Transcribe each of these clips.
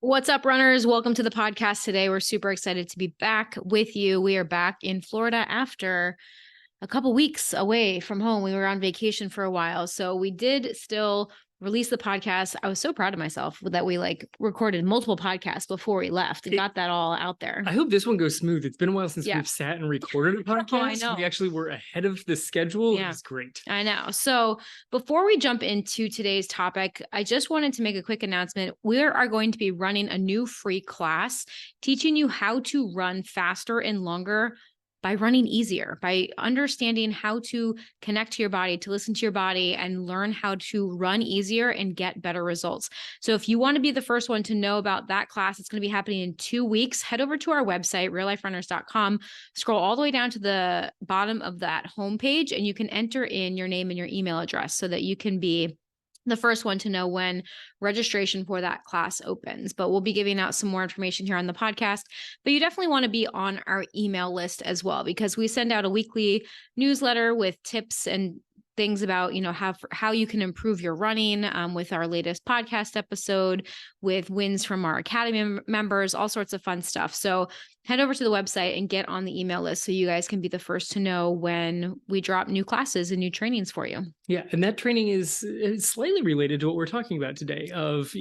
What's up, runners? Welcome to the podcast today. We're super excited to be back with you. We are back in Florida after a couple weeks away from home. We were on vacation for a while, so we did still release the podcast. I was so proud of myself that we recorded multiple podcasts before we left and got that all out there. I hope this one goes smooth. It's been a while since we've sat and recorded a podcast. I know. We actually were ahead of the schedule. Yeah. It was great. I know. So before we jump into today's topic, I just wanted to make a quick announcement. We are going to be running a new free class teaching you how to run faster and longer by running easier, by understanding how to connect to your body, to listen to your body, and learn how to run easier and get better results. So if you want to be the first one to know about that class, it's going to be happening in 2 weeks. Head over to our website, realliferunners.com, scroll all the way down to the bottom of that homepage, and you can enter in your name and your email address so that you can be the first one to know when registration for that class opens. But we'll be giving out some more information here on the podcast. But you definitely want to be on our email list as well, because we send out a weekly newsletter with tips and things about, how you can improve your running, with our latest podcast episode, with wins from our Academy members, all sorts of fun stuff. So head over to the website and get on the email list so you guys can be the first to know when we drop new classes and new trainings for you. Yeah. And that training is slightly related to what we're talking about today of,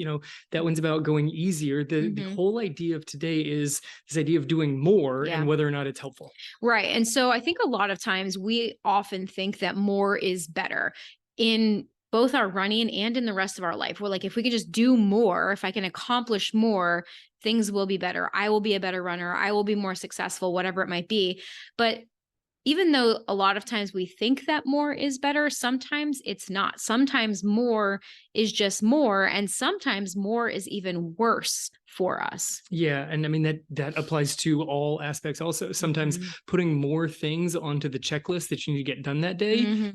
that one's about going easier. The whole idea of today is this idea of doing more and whether or not it's helpful. Right. And so I think a lot of times we often think that more is better in both our running and in the rest of our life. We're like, if we could just do more, if I can accomplish more, things will be better. I will be a better runner. I will be more successful, whatever it might be. But even though a lot of times we think that more is better, sometimes it's not. Sometimes more is just more, and sometimes more is even worse for us. Yeah. And I mean, that applies to all aspects also. Sometimes putting more things onto the checklist that you need to get done that day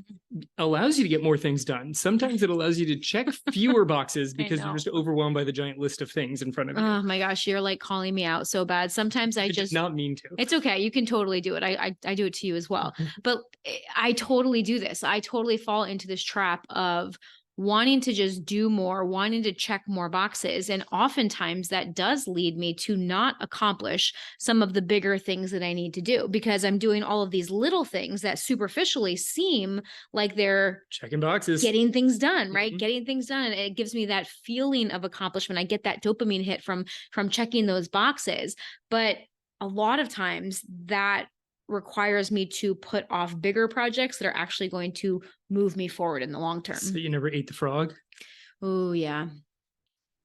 allows you to get more things done. Sometimes it allows you to check fewer boxes because you're just overwhelmed by the giant list of things in front of you. Oh my gosh, you're like calling me out so bad. Sometimes I just did not mean to. It's okay. You can totally do it. I do it to you as well. But I totally do this. I totally fall into this trap of wanting to just do more, wanting to check more boxes. And oftentimes that does lead me to not accomplish some of the bigger things that I need to do because I'm doing all of these little things that superficially seem like they're checking boxes, getting things done, right? Getting things done. And it gives me that feeling of accomplishment. I get that dopamine hit from checking those boxes. But a lot of times that requires me to put off bigger projects that are actually going to move me forward in the long term. So you never ate the frog? Oh, yeah.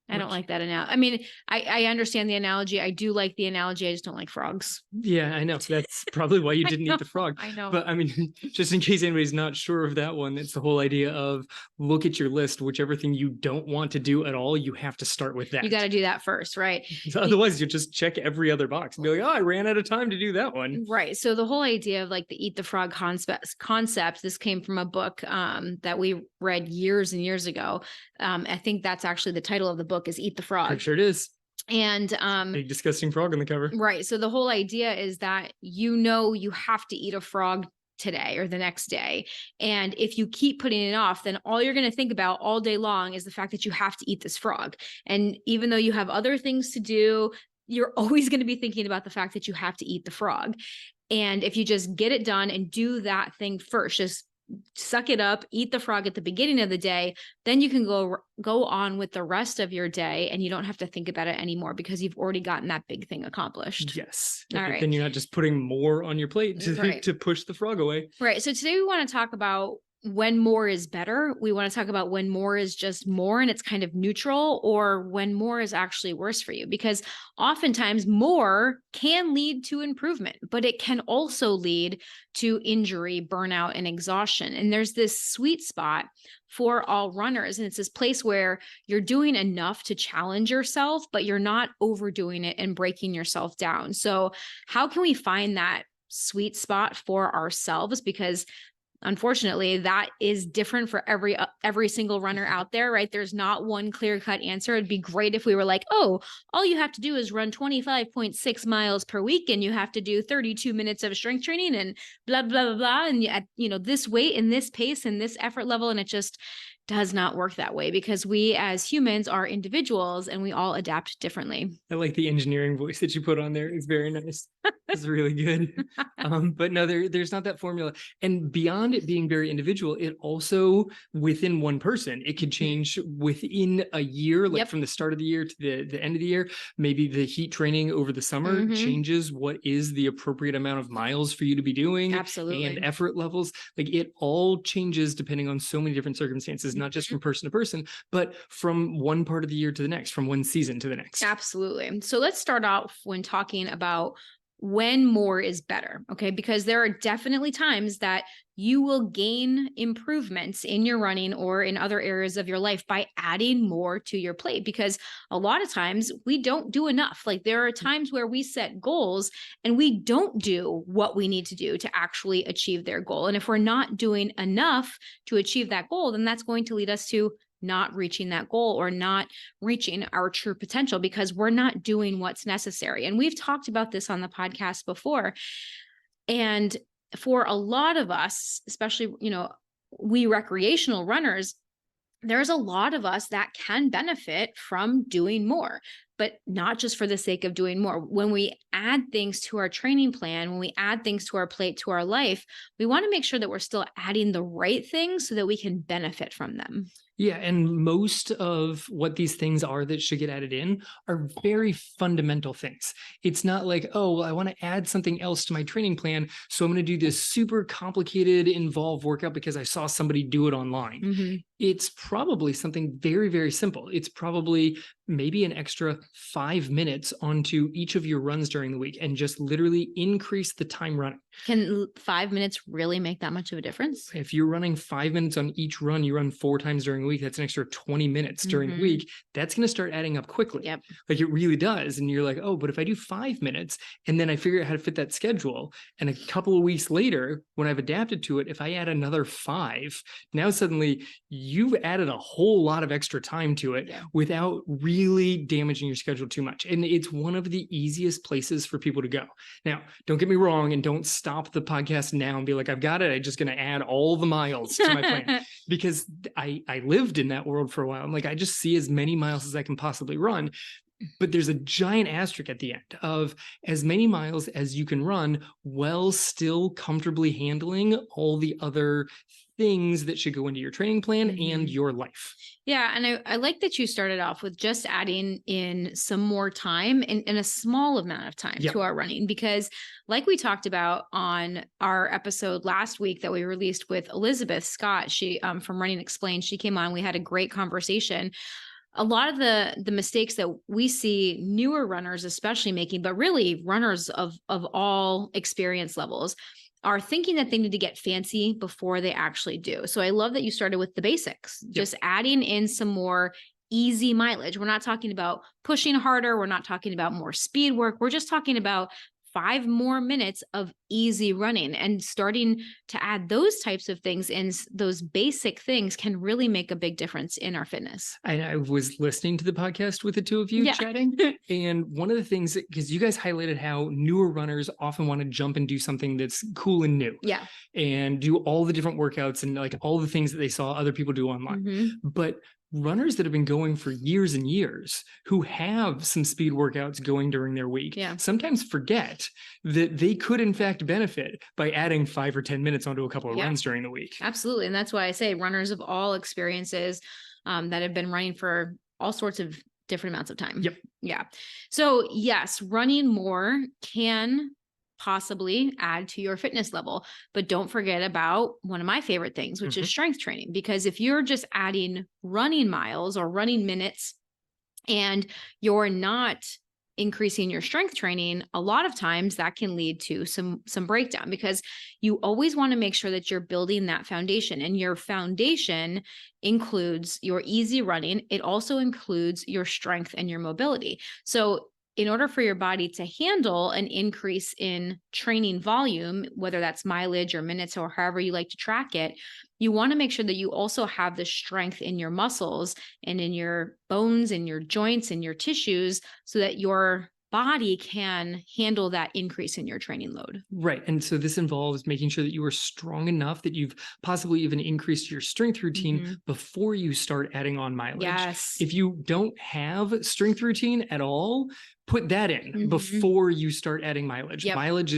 I don't like that analogy. I mean, I understand the analogy. I do like the analogy. I just don't like frogs. Yeah, I know. That's probably why you didn't eat the frog. I know. But I mean, just in case anybody's not sure of that one, it's the whole idea of look at your list. Whichever thing you don't want to do at all, you have to start with that. You got to do that first, right? So otherwise, you just check every other box and be like, oh, I ran out of time to do that one. Right. So the whole idea of the eat the frog concept, this came from a book that we read years and years ago. I think that's actually the title of the book is Eat the Frog. I'm sure it is. And big disgusting frog on the cover. Right. So the whole idea is that you have to eat a frog today or the next day. And if you keep putting it off, then all you're going to think about all day long is the fact that you have to eat this frog. And even though you have other things to do, you're always going to be thinking about the fact that you have to eat the frog. And if you just get it done and do that thing first, just suck it up, eat the frog at the beginning of the day, then you can go on with the rest of your day and you don't have to think about it anymore because you've already gotten that big thing accomplished. Yes. All right. Then you're not just putting more on your plate to push the frog away. Right. So today we want to talk about when more is better. We want to talk about when more is just more and it's kind of neutral, or when more is actually worse for you, because oftentimes more can lead to improvement, but it can also lead to injury, burnout, and exhaustion. And there's this sweet spot for all runners. And it's this place where you're doing enough to challenge yourself, but you're not overdoing it and breaking yourself down. So how can we find that sweet spot for ourselves? Because unfortunately, that is different for every single runner out there, right? There's not one clear-cut answer. It'd be great if we were like, oh, all you have to do is run 25.6 miles per week, and you have to do 32 minutes of strength training and blah, blah, blah, blah. And this weight and this pace and this effort level. And does not work that way because we as humans are individuals and we all adapt differently. I like the engineering voice that you put on there. It's very nice. It's really good. But no, there's not that formula. And beyond it being very individual, it also within one person, it could change within a year, like from the start of the year to the end of the year. Maybe the heat training over the summer changes what is the appropriate amount of miles for you to be doing. Absolutely. And effort levels. Like it all changes depending on so many different circumstances, not just from person to person, but from one part of the year to the next, from one season to the next. Absolutely. So let's start off when talking about when more is better, okay? Because there are definitely times that you will gain improvements in your running or in other areas of your life by adding more to your plate. Because a lot of times we don't do enough. Like there are times where we set goals and we don't do what we need to do to actually achieve their goal. And if we're not doing enough to achieve that goal, then that's going to lead us to not reaching that goal or not reaching our true potential because we're not doing what's necessary. And we've talked about this on the podcast before. And for a lot of us, especially, we recreational runners, there's a lot of us that can benefit from doing more, but not just for the sake of doing more. When we add things to our training plan, when we add things to our plate, to our life, we want to make sure that we're still adding the right things so that we can benefit from them. Yeah. And most of what these things are that should get added in are very fundamental things. It's not like, oh, well, I want to add something else to my training plan, so I'm going to do this super complicated, involved workout because I saw somebody do it online. It's probably something very, very simple. It's probably maybe an extra 5 minutes onto each of your runs during the week and just literally increase the time running. Can 5 minutes really make that much of a difference? If you're running 5 minutes on each run, you run 4 times during a week, that's an extra 20 minutes during the week. That's going to start adding up quickly. Like it really does. And you're like, oh, but if I do 5 minutes and then I figure out how to fit that schedule, and a couple of weeks later, when I've adapted to it, if I add another 5, now suddenly you've added a whole lot of extra time to it without really damaging your schedule too much. And it's one of the easiest places for people to go. Now, don't get me wrong, and don't stop the podcast now and be like, I've got it. I'm just going to add all the miles to my plan, because I lived in that world for a while. I'm like, I just see as many miles as I can possibly run. But there's a giant asterisk at the end of as many miles as you can run while still comfortably handling all the other things that should go into your training plan and your life. Yeah. And I like that you started off with just adding in some more time in a small amount of time to our running, because like we talked about on our episode last week that we released with Elizabeth Scott, she from Running Explained, she came on, we had a great conversation. A lot of the mistakes that we see newer runners, especially making, but really runners of all experience levels, are thinking that they need to get fancy before they actually do. So I love that you started with the basics, just adding in some more easy mileage. We're not talking about pushing harder. We're not talking about more speed work. We're just talking about 5 more minutes of easy running, and starting to add those types of things in. Those basic things can really make a big difference in our fitness. I was listening to the podcast with the two of you chatting. And one of the things, because you guys highlighted how newer runners often want to jump and do something that's cool and new. And do all the different workouts and like all the things that they saw other people do online. But runners that have been going for years and years, who have some speed workouts going during their week, sometimes forget that they could in fact benefit by adding 5 or 10 minutes onto a couple of runs during the week. Absolutely. And that's why I say runners of all experiences that have been running for all sorts of different amounts of time. So yes, running more can possibly add to your fitness level, but don't forget about one of my favorite things, which is strength training. Because if you're just adding running miles or running minutes and you're not increasing your strength training, a lot of times that can lead to some breakdown, because you always want to make sure that you're building that foundation, and your foundation includes your easy running. It also includes your strength and your mobility. So in order for your body to handle an increase in training volume, whether that's mileage or minutes or however you like to track it, you want to make sure that you also have the strength in your muscles and in your bones and your joints and your tissues, so that your body can handle that increase in your training load. Right. And so this involves making sure that you are strong enough that you've possibly even increased your strength routine before you start adding on mileage. Yes. If you don't have strength routine at all, put that in before you start adding mileage. Yep. Mileage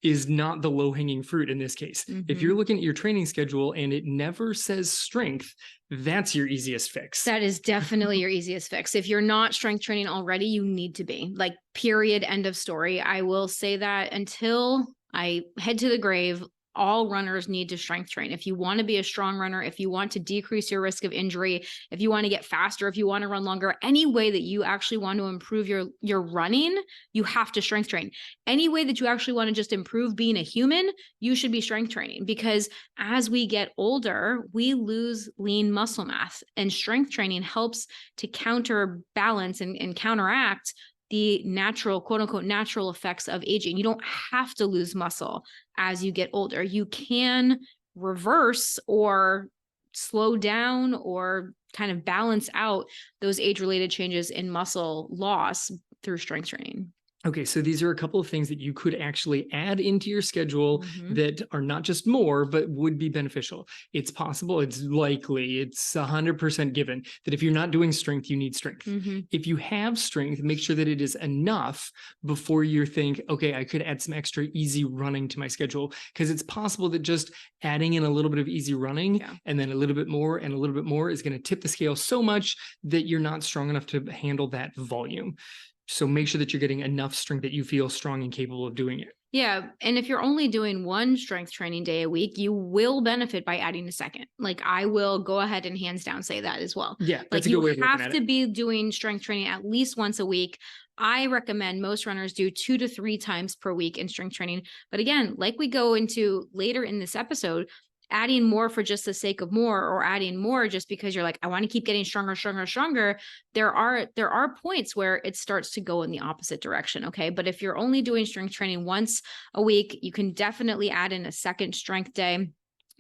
is not the low-hanging fruit in this case. If you're looking at your training schedule and it never says strength, that's your easiest fix. That is definitely your easiest fix. If you're not strength training already, you need to be. Like, period, end of story. I will say that until I head to the grave, all runners need to strength train. If you want to be a strong runner, if you want to decrease your risk of injury, if you want to get faster, if you want to run longer, any way that you actually want to improve your running, you have to strength train. Any way that you actually want to just improve being a human, you should be strength training, because as we get older, we lose lean muscle mass, and strength training helps to counterbalance and counteract the natural, quote unquote, natural effects of aging. You don't have to lose muscle as you get older. You can reverse or slow down or kind of balance out those age-related changes in muscle loss through strength training. Okay, so these are a couple of things that you could actually add into your schedule that are not just more, but would be beneficial. It's possible, it's likely, it's 100% given that if you're not doing strength, you need strength. If you have strength, make sure that it is enough before you think, okay, I could add some extra easy running to my schedule, because it's possible that just adding in a little bit of easy running and then a little bit more and a little bit more is going to tip the scale so much that you're not strong enough to handle that volume. So make sure that you're getting enough strength that you feel strong and capable of doing it. Yeah. And if you're only doing one strength training day a week, you will benefit by adding a second. Like, I will go ahead and hands down say that as well. Yeah, like, that's a good way of looking at it. You have to be doing strength training at least once a week. I recommend most runners do 2 to 3 times per week in strength training. But again, like we go into later in this episode, adding more for just the sake of more, or adding more just because you're like, I want to keep getting stronger, stronger, stronger. There are points where it starts to go in the opposite direction. Okay. But if you're only doing strength training once a week, you can definitely add in a second strength day,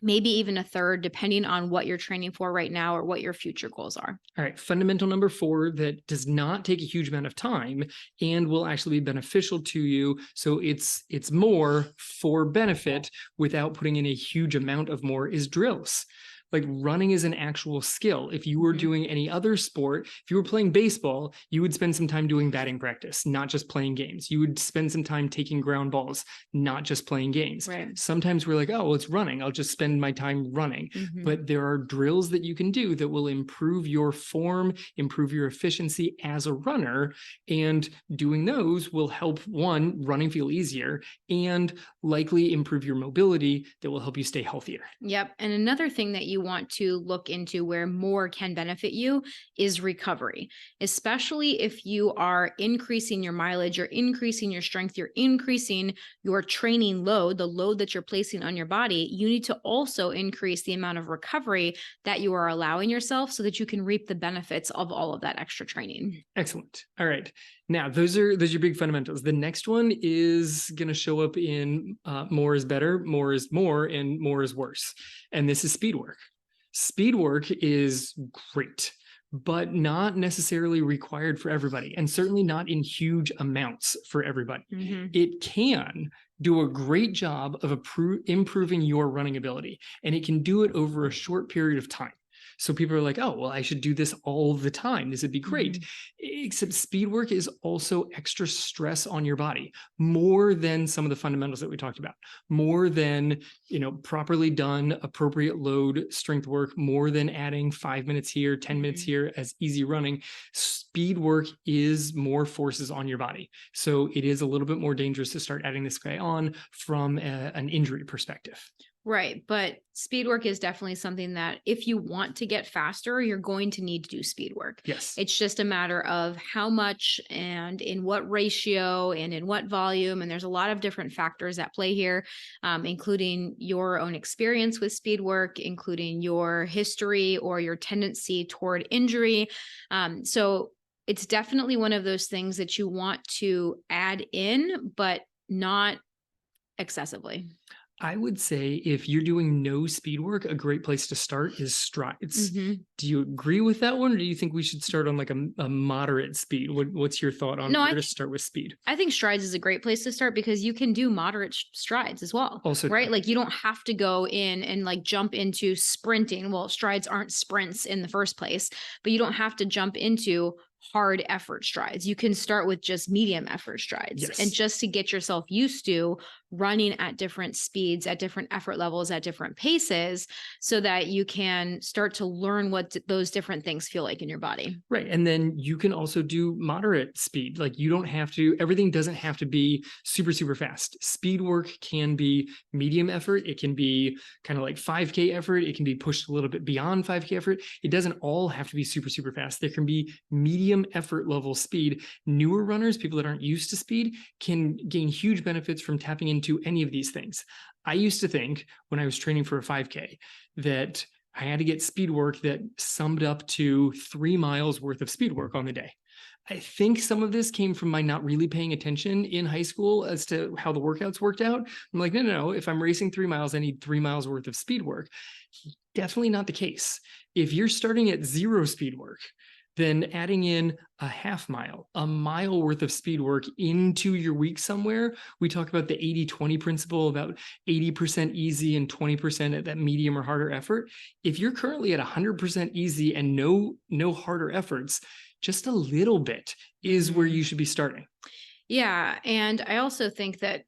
maybe even a third, depending on what you're training for right now or what your future goals are. All right. Fundamental number 4 that does not take a huge amount of time and will actually be beneficial to you. So it's more for benefit without putting in a huge amount of more is drills. Like, running is an actual skill. If you were doing any other sport, if you were playing baseball, you would spend some time doing batting practice, not just playing games. You would spend some time taking ground balls, not just playing games. Right. Sometimes we're like, oh, well, it's running. I'll just spend my time running. But there are drills that you can do that will improve your form, improve your efficiency as a runner. And doing those will help, one, running feel easier, and likely improve your mobility that will help you stay healthier. Yep. And another thing that you want to look into where more can benefit you is recovery, especially if you are increasing your mileage, you're increasing your strength, you're increasing your training load, the load that you're placing on your body. You need to also increase the amount of recovery that you are allowing yourself so that you can reap the benefits of all of that extra training. Excellent. All right. Now, those are your big fundamentals. The next one is going to show up in more is better, more is more, and more is worse. And this is speed work. Speed work is great, but not necessarily required for everybody, and certainly not in huge amounts for everybody. It can do a great job of improving your running ability, and it can do it over a short period of time. So people are like, oh, well, I should do this all the time. This would be great. Except speed work is also extra stress on your body, more than some of the fundamentals that we talked about, more than, properly done, appropriate load strength work, more than adding 5 minutes here, 10 minutes here as easy running. Speed work is more forces on your body. So it is a little bit more dangerous to start adding this guy on from an injury perspective. Right. But speed work is definitely something that if you want to get faster, you're going to need to do speed work. Yes. It's just a matter of how much and in what ratio and in what volume. And there's a lot of different factors at play here, including your own experience with speed work, including your history or your tendency toward injury. So it's definitely one of those things that you want to add in, but not excessively. I would say if you're doing no speed work, a great place to start is strides. Mhm. Do you agree with that one, or do you think we should start on like a moderate speed? What's your thought on No, where to start with speed? I think strides is a great place to start because you can do moderate strides as well, Also right? true. Like you don't have to go in and like jump into sprinting. Well, strides aren't sprints in the first place, but you don't have to jump into hard effort strides. You can start with just medium effort strides and Yes. just to get yourself used to running at different speeds, at different effort levels, at different paces, so that you can start to learn what those different things feel like in your body. Right. And then you can also do moderate speed. Like you don't have to, everything doesn't have to be super, super fast. Speed work can be medium effort. It can be kind of like 5K effort. It can be pushed a little bit beyond 5K effort. It doesn't all have to be super, super fast. There can be medium effort level speed. Newer runners, people that aren't used to speed, can gain huge benefits from tapping into any of these things. I used to think when I was training for a 5K that I had to get speed work that summed up to 3 miles worth of speed work on the day. I think some of this came from my not really paying attention in high school as to how the workouts worked out. I'm like, no. If I'm racing 3 miles, I need 3 miles worth of speed work. Definitely not the case. If you're starting at 0 speed work, then adding in a half mile, a mile worth of speed work into your week somewhere. We talk about the 80-20 principle, about 80% easy and 20% at that medium or harder effort. If you're currently at 100% easy and no harder efforts, just a little bit is where you should be starting. Yeah. And I also think that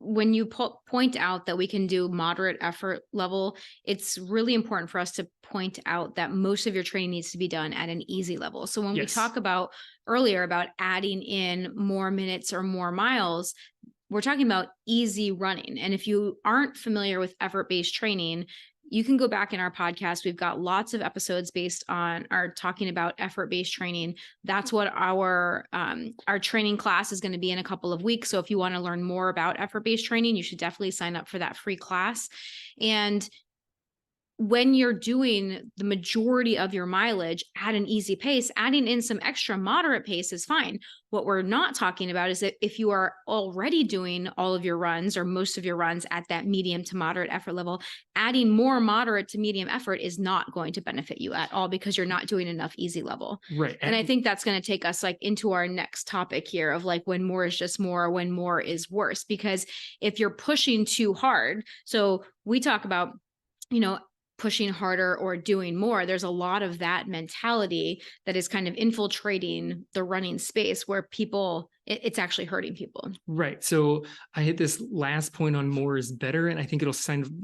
when you point out that we can do moderate effort level, it's really important for us to point out that most of your training needs to be done at an easy level. So when we Yes. talk about earlier about adding in more minutes or more miles, we're talking about easy running. And if you aren't familiar with effort-based training, you can go back in our podcast. We've got lots of episodes based on our talking about effort-based training. That's what our training class is going to be in a couple of weeks. So if you want to learn more about effort-based training, you should definitely sign up for that free class. And when you're doing the majority of your mileage at an easy pace, adding in some extra moderate pace is fine. What we're not talking about is that if you are already doing all of your runs or most of your runs at that medium to moderate effort level, adding more moderate to medium effort is not going to benefit you at all because you're not doing enough easy level. Right. And I think that's going to take us like into our next topic here of like when more is just more, when more is worse. Because if you're pushing too hard, so we talk about, pushing harder or doing more, there's a lot of that mentality that is kind of infiltrating the running space where it's actually hurting people. Right. So I hit this last point on more is better, and I think it'll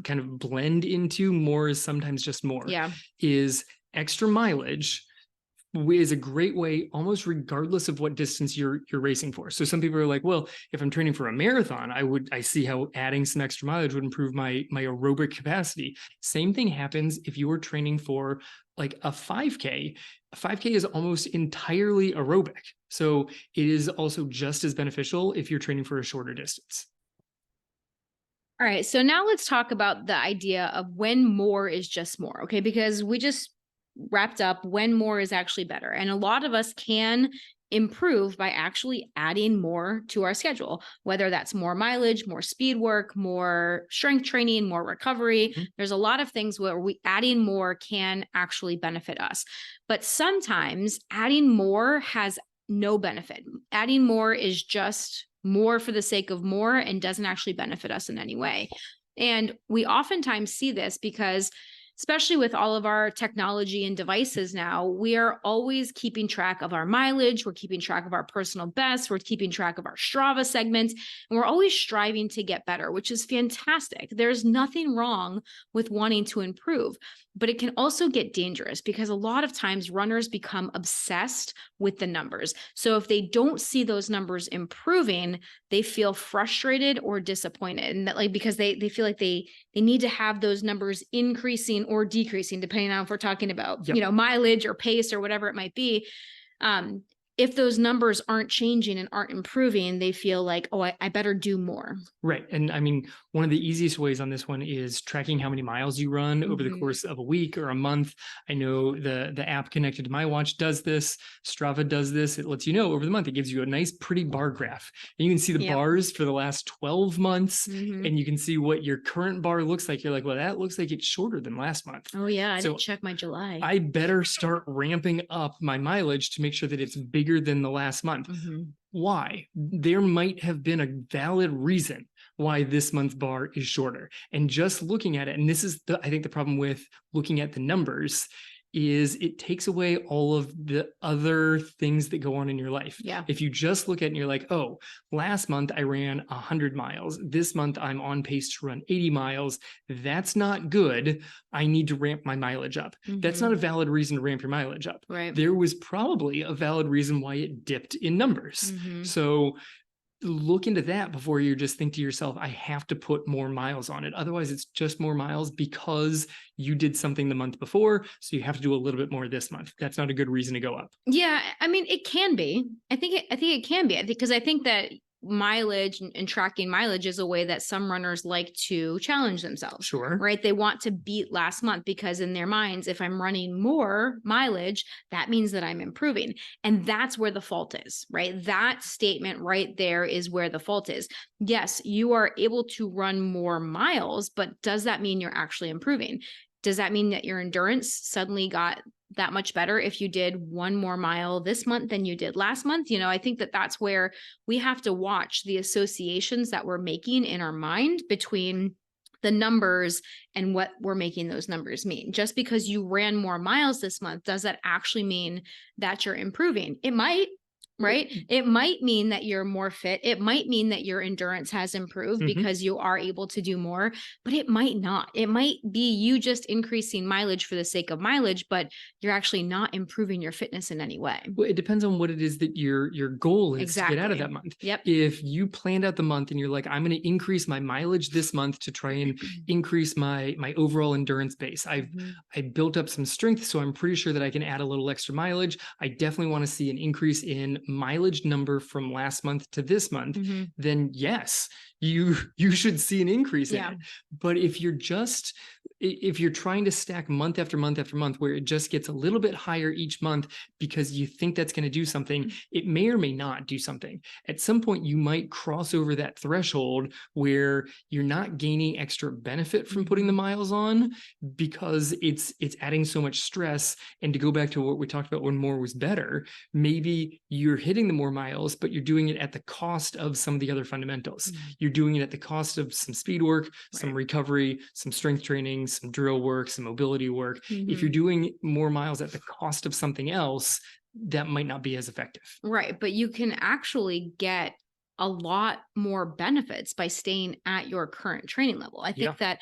kind of blend into more is sometimes just more. Yeah. Is extra mileage is a great way, almost regardless of what distance you're racing for. So some people are like, well, if I'm training for a marathon, I see how adding some extra mileage would improve my aerobic capacity. Same thing happens if you are training for like a 5K. A 5K is almost entirely aerobic. So it is also just as beneficial if you're training for a shorter distance. All right. So now let's talk about the idea of when more is just more. Okay. Because we just wrapped up when more is actually better. And a lot of us can improve by actually adding more to our schedule, whether that's more mileage, more speed work, more strength training, more recovery. Mm-hmm. There's a lot of things where adding more can actually benefit us. But sometimes adding more has no benefit. Adding more is just more for the sake of more and doesn't actually benefit us in any way. And we oftentimes see this because especially with all of our technology and devices now, we are always keeping track of our mileage. We're keeping track of our personal best. We're keeping track of our Strava segments, and we're always striving to get better, which is fantastic. There's nothing wrong with wanting to improve, but it can also get dangerous because a lot of times runners become obsessed with the numbers. So if they don't see those numbers improving, they feel frustrated or disappointed, and that because they feel like they need to have those numbers increasing or decreasing, depending on if we're talking about, mileage or pace or whatever it might be. if those numbers aren't changing and aren't improving, they feel like, oh, I better do more. Right. And I mean, one of the easiest ways on this one is tracking how many miles you run over the course of a week or a month. I know the app connected to my watch does this. Strava does this. It lets you know over the month. It gives you a nice, pretty bar graph. And you can see the bars for the last 12 months, and you can see what your current bar looks like. You're like, well, that looks like it's shorter than last month. Oh, yeah. I didn't check my July. I better start ramping up my mileage to make sure that it's bigger than the last month. Why? There might have been a valid reason why this month's bar is shorter. And just looking at it, and this is I think the problem with looking at the numbers, is it takes away all of the other things that go on in your life. Yeah. If you just look at it and you're like, oh, last month I ran 100 miles. This month I'm on pace to run 80 miles. That's not good. I need to ramp my mileage up. That's not a valid reason to ramp your mileage up. Right. There was probably a valid reason why it dipped in numbers. So look into that before you just think to yourself, I have to put more miles on it. Otherwise, it's just more miles because you did something the month before. So you have to do a little bit more this month. That's not a good reason to go up. Yeah. I mean, it can be. I think it can be, because I think that mileage and tracking mileage is a way that some runners like to challenge themselves. Sure. Right. They want to beat last month because in their minds, if I'm running more mileage, that means that I'm improving. And that's where the fault is, right? That statement right there is where the fault is. Yes, you are able to run more miles, but does that mean you're actually improving? Does that mean that your endurance suddenly got that much better if you did one more mile this month than you did last month? I think that that's where we have to watch the associations that we're making in our mind between the numbers and what we're making those numbers mean. Just because you ran more miles this month, does that actually mean that you're improving? It might. Right. It might mean that you're more fit. It might mean that your endurance has improved because you are able to do more, but it might not. It might be you just increasing mileage for the sake of mileage, but you're actually not improving your fitness in any way. Well, it depends on what it is that your goal is to get out of that month. Yep. If you planned out the month and you're like, I'm going to increase my mileage this month to try and increase my overall endurance base. I built up some strength, so I'm pretty sure that I can add a little extra mileage. I definitely want to see an increase in mileage number from last month to this month. Then yes, you should see an increase in it. But if you're trying to stack month after month after month where it just gets a little bit higher each month because you think that's going to do something, it may or may not do something. At some point, you might cross over that threshold where you're not gaining extra benefit from putting the miles on because it's adding so much stress. And to go back to what we talked about when more was better, maybe you're hitting the more miles, but you're doing it at the cost of some of the other fundamentals. You're doing it at the cost of some speed work, some recovery, some strength training, some drill work, some mobility work. If you're doing more miles at the cost of something else, that might not be as effective. Right. But you can actually get a lot more benefits by staying at your current training level. I think that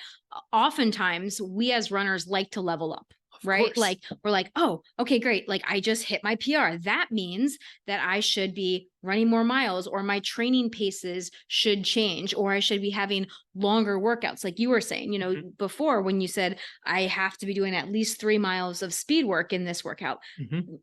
oftentimes we as runners like to level up. Right. Like we're like, oh, okay, great. Like I just hit my PR. That means that I should be running more miles, or my training paces should change, or I should be having longer workouts. Like you were saying, before when you said I have to be doing at least 3 miles of speed work in this workout.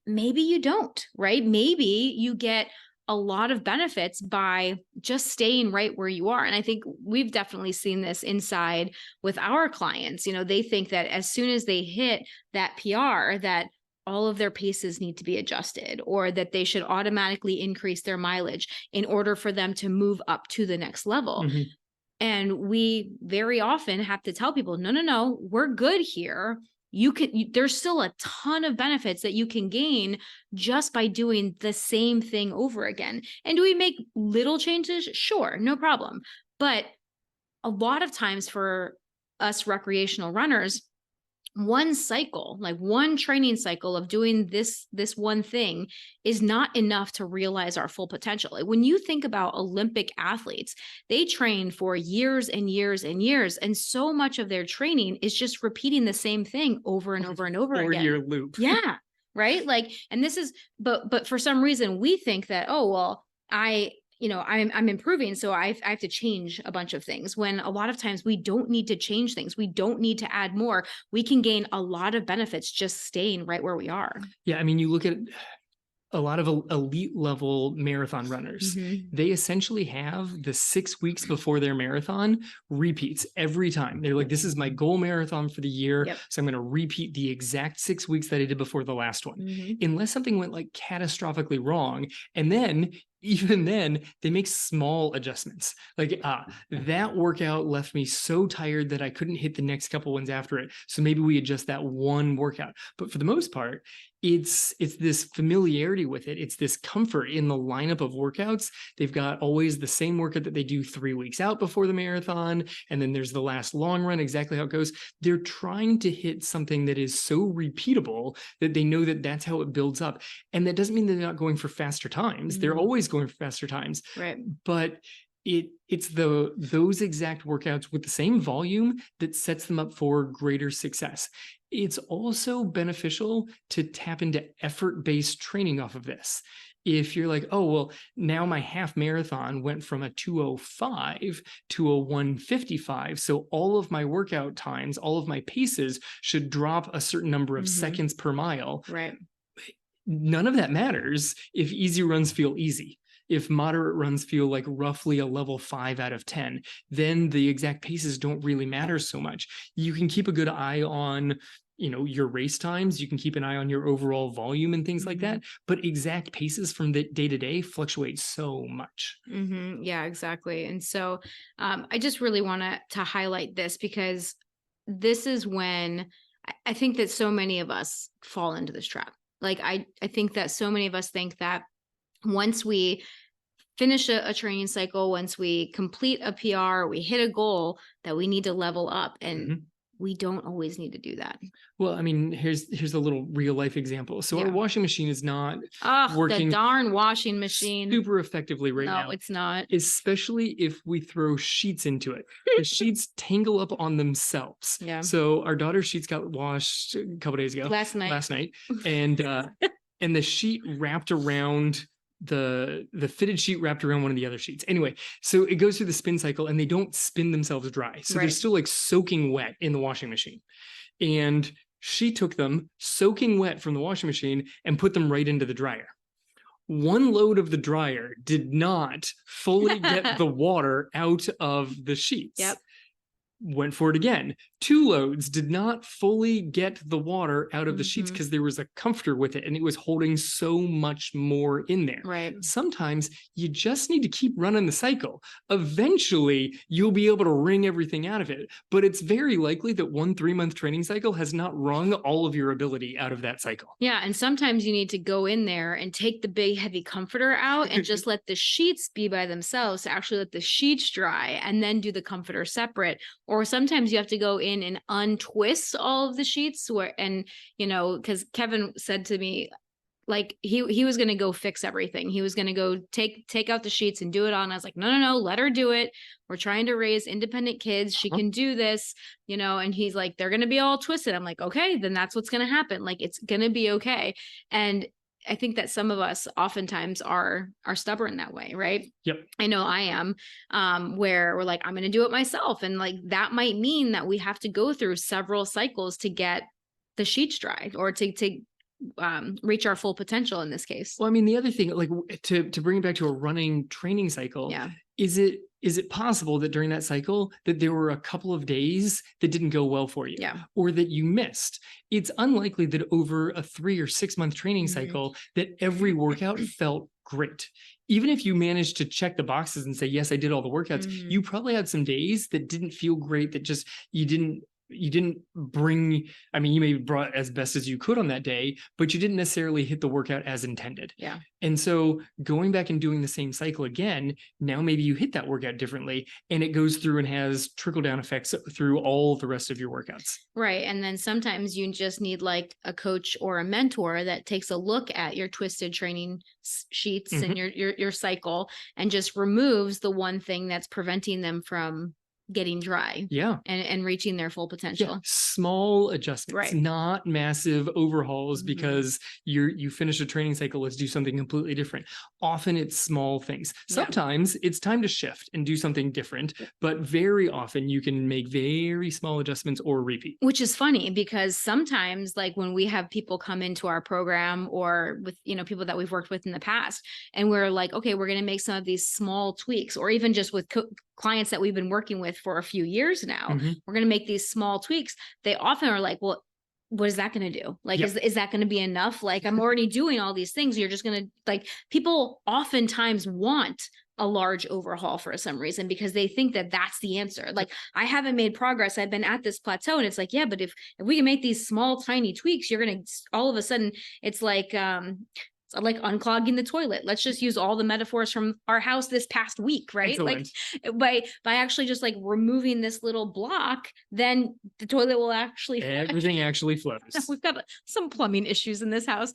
Maybe you don't, right? Maybe you get a lot of benefits by just staying right where you are. And I think we've definitely seen this inside with our clients. They think that as soon as they hit that PR, that all of their paces need to be adjusted, or that they should automatically increase their mileage in order for them to move up to the next level. And we very often have to tell people, no, we're good here. There's still a ton of benefits that you can gain just by doing the same thing over again. And do we make little changes? Sure, no problem. But a lot of times for us recreational runners, one cycle, like one training cycle of doing this one thing is not enough to realize our full potential. Like when you think about Olympic athletes, they train for years and years and years. And so much of their training is just repeating the same thing over and over and over again. 4-year loop. Yeah. Right. Like, and this is, but for some reason we think that, oh, well, I'm improving, so I have to change a bunch of things, when a lot of times we don't need to change things. We don't need to add more. We can gain a lot of benefits just staying right where we are. Yeah. I mean, you look at a lot of elite level marathon runners, they essentially have the 6 weeks before their marathon repeats every time. They're like, this is my goal marathon for the year. Yep. So I'm going to repeat the exact 6 weeks that I did before the last one, unless something went like catastrophically wrong. And then even then, they make small adjustments. Like, that workout left me so tired that I couldn't hit the next couple ones after it. So maybe we adjust that one workout. But for the most part, it's this familiarity with it. It's this comfort in the lineup of workouts. They've got always the same workout that they do 3 weeks out before the marathon. And then there's the last long run, exactly how it goes. They're trying to hit something that is so repeatable that they know that that's how it builds up. And that doesn't mean they're not going for faster times. They're always going for faster times. Right. But it's those exact workouts with the same volume that sets them up for greater success. It's also beneficial to tap into effort-based training off of this. If you're like, oh, well, now my half marathon went from a 2:05 to a 1:55. So all of my workout times, all of my paces should drop a certain number of seconds per mile. Right. None of that matters if easy runs feel easy. If moderate runs feel like roughly a level 5 out of 10, then the exact paces don't really matter so much. You can keep a good eye on, your race times. You can keep an eye on your overall volume and things like that. But exact paces from the day to day fluctuate so much. Yeah, exactly. And so I just really want to highlight this, because this is when I think that so many of us fall into this trap. Like, I think that so many of us think that once we finish a training cycle, once we complete a PR, we hit a goal, that we need to level up. And we don't always need to do that. Well, I mean, here's a little real life example. So our washing machine is not working the darn washing machine super effectively right now. No, it's not. Especially if we throw sheets into it. The sheets tangle up on themselves. Yeah. So our daughter's sheets got washed a couple days ago. Last night. And and the sheet wrapped around the fitted sheet wrapped around one of the other sheets. Anyway, so it goes through the spin cycle and they don't spin themselves dry. So they're still like soaking wet in the washing machine. And she took them soaking wet from the washing machine and put them right into the dryer. One load of the dryer did not fully get the water out of the sheets. Yep. Went for it again. 2 loads did not fully get the water out of the sheets because there was a comforter with it and it was holding so much more in there. Right. Sometimes you just need to keep running the cycle. Eventually, you'll be able to wring everything out of it. But it's very likely that 1 3-month training cycle has not wrung all of your ability out of that cycle. Yeah. And sometimes you need to go in there and take the big heavy comforter out and just let the sheets be by themselves, to actually let the sheets dry and then do the comforter separate. Or sometimes you have to go in and untwist all of the sheets because Kevin said to me, like, he was going to go fix everything. He was going to go take out the sheets and do it all. And I was like, no, let her do it. We're trying to raise independent kids. She can do this, and he's like, they're going to be all twisted. I'm like, okay, then that's what's going to happen. Like, it's going to be okay. And I think that some of us oftentimes are stubborn that way, right? Yep. I know I am, where we're like, I'm going to do it myself. And like, that might mean that we have to go through several cycles to get the sheets dry, or to reach our full potential in this case. Well, I mean, the other thing, like to bring it back to a running training cycle, is it possible that during that cycle that there were a couple of days that didn't go well for you, or that you missed? It's unlikely that over a 3 or 6 month training cycle that every workout felt great. Even if you managed to check the boxes and say, yes, I did all the workouts, you probably had some days that didn't feel great, that just you didn't bring, I mean, you maybe brought as best as you could on that day, but you didn't necessarily hit the workout as intended. Yeah. And so going back and doing the same cycle again, now maybe you hit that workout differently and it goes through and has trickle down effects through all the rest of your workouts. Right. And then sometimes you just need like a coach or a mentor that takes a look at your twisted training sheets and your cycle and just removes the one thing that's preventing them from getting dry. Yeah. And reaching their full potential. Yeah. Small adjustments, Right. not massive overhauls because you finish a training cycle, let's do something completely different. Often it's small things. Sometimes it's time to shift and do something different, but very often you can make very small adjustments or repeat. Which is funny because sometimes, like when we have people come into our program or with, people that we've worked with in the past, and we're like, okay, we're going to make some of these small tweaks, or even just with clients that we've been working with for a few years now, we're going to make these small tweaks. They often are like, well, what is that going to do? Like, is that going to be enough? Like, I'm already doing all these things. You're just going to, like, people oftentimes want a large overhaul for some reason because they think that that's the answer. Like, I haven't made progress. I've been at this plateau. And it's like, yeah, but if we can make these small, tiny tweaks, you're going to all of a sudden, it's like unclogging the toilet. Let's just use all the metaphors from our house this past week, right? Excellent. Like by actually just like removing this little block, then the toilet will actually everything actually flows. We've got some plumbing issues in this house.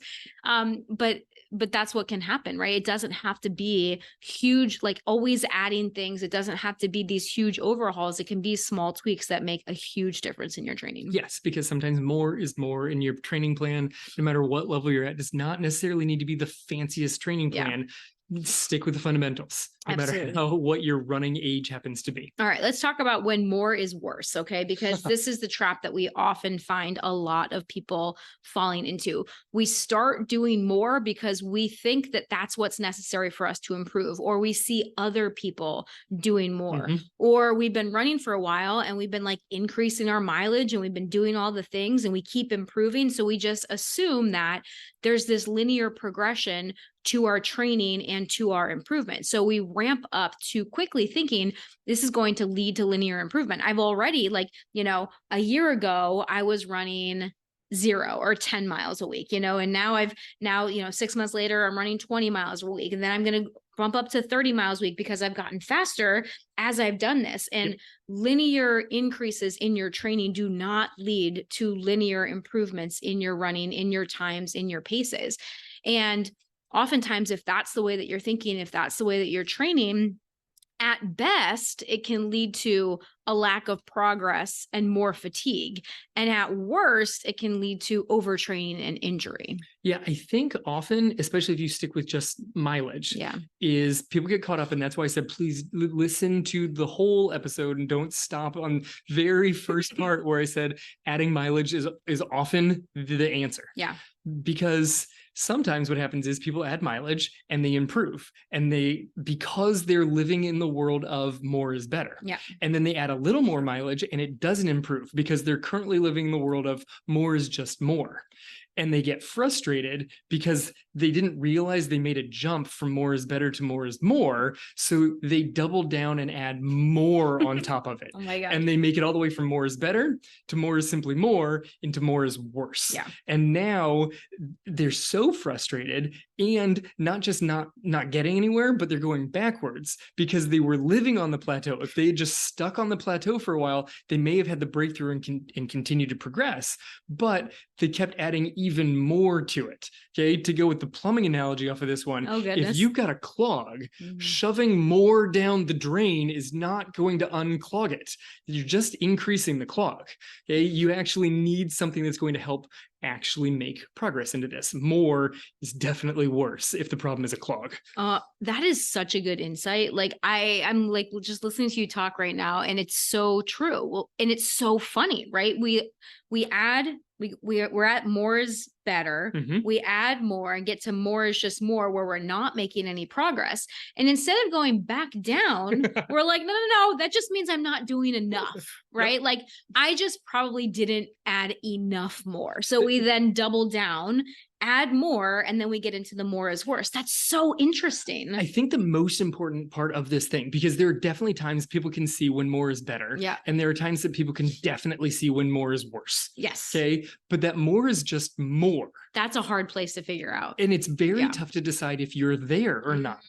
But that's what can happen, right? It doesn't have to be huge, like always adding things. It doesn't have to be these huge overhauls. It can be small tweaks that make a huge difference in your training. Yes, because sometimes more is more in your training plan, no matter what level you're at. Does not necessarily need to be the fanciest training plan. Stick with the fundamentals, no matter what your running age happens to be. All right, let's talk about when more is worse, okay? Because this is the trap that we often find a lot of people falling into. We start doing more because we think that that's what's necessary for us to improve, or we see other people doing more, or we've been running for a while and we've been like increasing our mileage and we've been doing all the things and we keep improving. So we just assume that there's this linear progression to our training and to our improvement. So we ramp up too quickly thinking this is going to lead to linear improvement. I've already a year ago, I was running 0 or 10 miles a week, and now 6 months later, I'm running 20 miles a week. And then I'm going to bump up to 30 miles a week because I've gotten faster as I've done this. And linear increases in your training do not lead to linear improvements in your running, in your times, in your paces. And oftentimes, if that's the way that you're thinking, if that's the way that you're training, at best, it can lead to a lack of progress and more fatigue. And at worst, it can lead to overtraining and injury. Yeah, I think often, especially if you stick with just mileage, is people get caught up. And that's why I said, please listen to the whole episode and don't stop on very first part where I said adding mileage is often the answer. Yeah. Because sometimes what happens is people add mileage and they improve, and because they're living in the world of more is better. Yeah. And then they add a little more mileage and it doesn't improve because they're currently living in the world of more is just more. And they get frustrated because they didn't realize they made a jump from more is better to more is more. So they double down and add more on top of it. Oh my God. And they make it all the way from more is better to more is simply more into more is worse. Yeah. And now they're so frustrated, and not just not getting anywhere, but they're going backwards because they were living on the plateau. If they had just stuck on the plateau for a while, they may have had the breakthrough and continue to progress, but they kept adding even more to it. Okay. To go with the plumbing analogy off of this one, if you've got a clog, shoving more down the drain is not going to unclog it. You're just increasing the clog. Okay. You actually need something that's going to help actually make progress into this. More is definitely worse if the problem is a clog. That is such a good insight. Like I'm like just listening to you talk right now, and it's so true. Well, and it's so funny, right? We're at more is better. We add more and get to more is just more, where we're not making any progress. And instead of going back down, we're like, no, that just means I'm not doing enough, right? Like I just probably didn't add enough more. So we then double down, add more, and then we get into the more is worse. That's so interesting. I think the most important part of this thing, because there are definitely times people can see when more is better. Yeah. And there are times that people can definitely see when more is worse. Yes. Okay. But that more is just more. That's a hard place to figure out. And it's very tough to decide if you're there or not.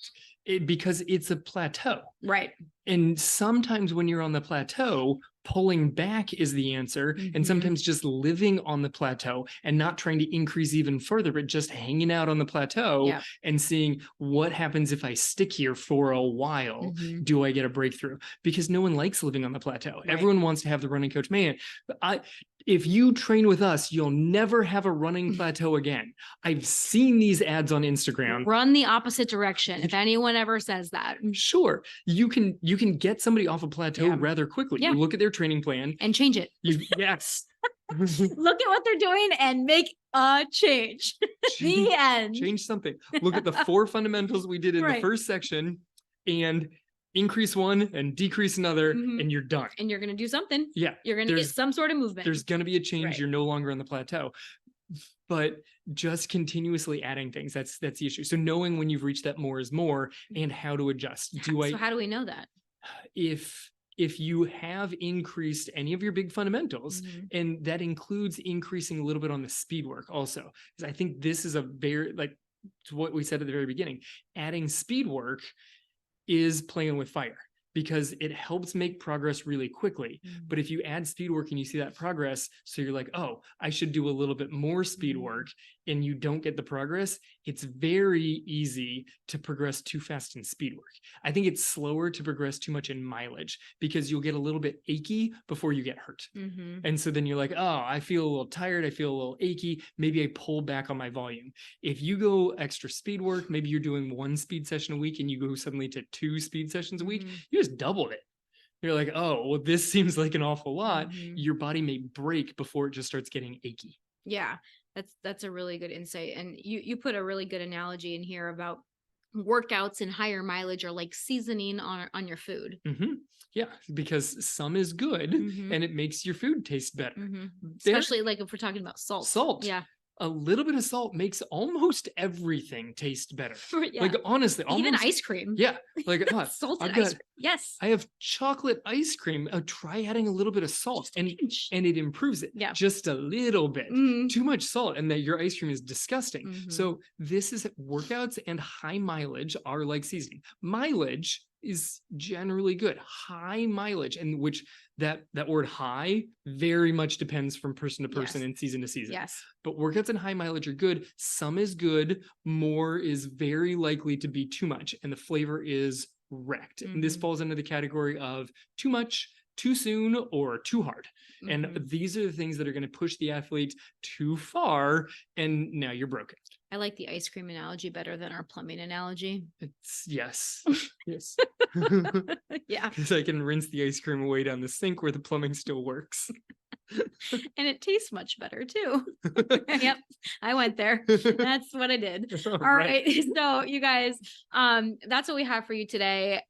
Because it's a plateau. Right. And sometimes when you're on the plateau, pulling back is the answer. And sometimes just living on the plateau and not trying to increase even further, but just hanging out on the plateau and seeing what happens if I stick here for a while. Do I get a breakthrough? Because no one likes living on the plateau. Everyone wants to have the running coach. Man, if you train with us, you'll never have a running plateau again. I've seen these ads on Instagram. Run the opposite direction. If anyone ever says that. Sure. You can get somebody off a plateau rather quickly. You look at their training plan and change it. Yes. Look at what they're doing and make a change. The end. Change something. Look at the 4 fundamentals we did in the first section and increase one and decrease another, and you're done. And you're going to do something. Yeah. You're going to get some sort of movement. There's going to be a change. You're no longer on the plateau. But just continuously adding things, that's the issue. So knowing when you've reached that more is more and how to adjust. So how do we know that? If you have increased any of your big fundamentals, and that includes increasing a little bit on the speed work also, because I think this is a very, like what we said at the very beginning, adding speed work is playing with fire because it helps make progress really quickly. But if you add speed work and you see that progress, so you're like, oh, I should do a little bit more speed work, and you don't get the progress, it's very easy to progress too fast in speed work. I think it's slower to progress too much in mileage because you'll get a little bit achy before you get hurt. And so then you're like, oh, I feel a little tired. I feel a little achy. Maybe I pull back on my volume. If you go extra speed work, maybe you're doing 1 speed session a week and you go suddenly to 2 speed sessions a week, you just doubled it. You're like, oh, well, this seems like an awful lot. Your body may break before it just starts getting achy. Yeah, that's a really good insight. And you put a really good analogy in here about workouts and higher mileage are like seasoning on your food. Yeah, because some is good and it makes your food taste better. Especially like if we're talking about salt. Yeah. A little bit of salt makes almost everything taste better. Like honestly, even ice cream. Yeah, like salted ice cream. Yes, I have chocolate ice cream. Try adding a little bit of salt, and it improves it. Yeah, just a little bit. Too much salt, and that your ice cream is disgusting. So this is workouts and high mileage are like seasoning. Mileage is generally good. High mileage, and which that word high very much depends from person to person and season to season. Yes. But workouts and high mileage are good. Some is good. More is very likely to be too much, and the flavor is wrecked. And this falls into the category of too much, too soon, or too hard. And these are the things that are going to push the athlete too far, and now you're broken. I like the ice cream analogy better than our plumbing analogy. It's yes. Yeah. Because I can rinse the ice cream away down the sink where the plumbing still works. And it tastes much better too. Yep. I went there. That's what I did. All right. So you guys, that's what we have for you today.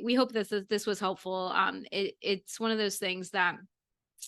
We hope this was helpful. It's one of those things that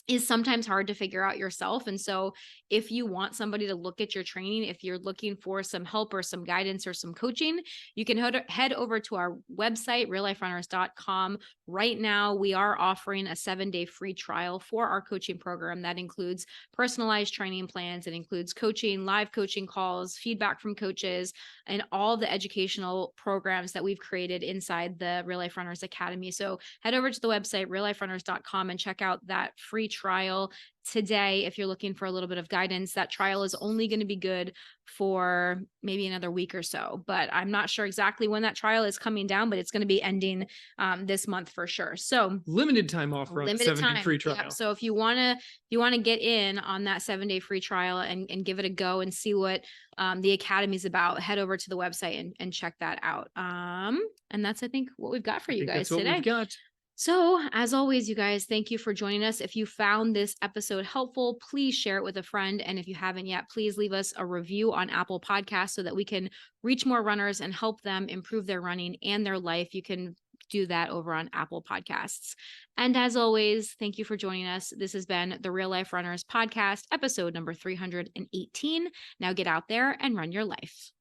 is sometimes hard to figure out yourself. And so if you want somebody to look at your training, if you're looking for some help or some guidance or some coaching, you can head over to our website, realliferunners.com. Right now, we are offering a 7-day free trial for our coaching program. That includes personalized training plans. It includes coaching, live coaching calls, feedback from coaches, and all the educational programs that we've created inside the Real Life Runners Academy. So head over to the website, realliferunners.com, and check out that free trial today. If you're looking for a little bit of guidance, that trial is only going to be good for maybe another week or so, but I'm not sure exactly when that trial is coming down, but it's going to be ending this month for sure. So limited time offer on the 7-day free trial. Yep. So if you want to get in on that 7-day free trial and give it a go and see what the Academy is about, head over to the website and check that out. And that's, I think, what we've got for you guys today. We've got. So as always, you guys, thank you for joining us. If you found this episode helpful, please share it with a friend. And if you haven't yet, please leave us a review on Apple Podcasts so that we can reach more runners and help them improve their running and their life. You can do that over on Apple Podcasts. And as always, thank you for joining us. This has been the Real Life Runners Podcast, episode number 318. Now get out there and run your life.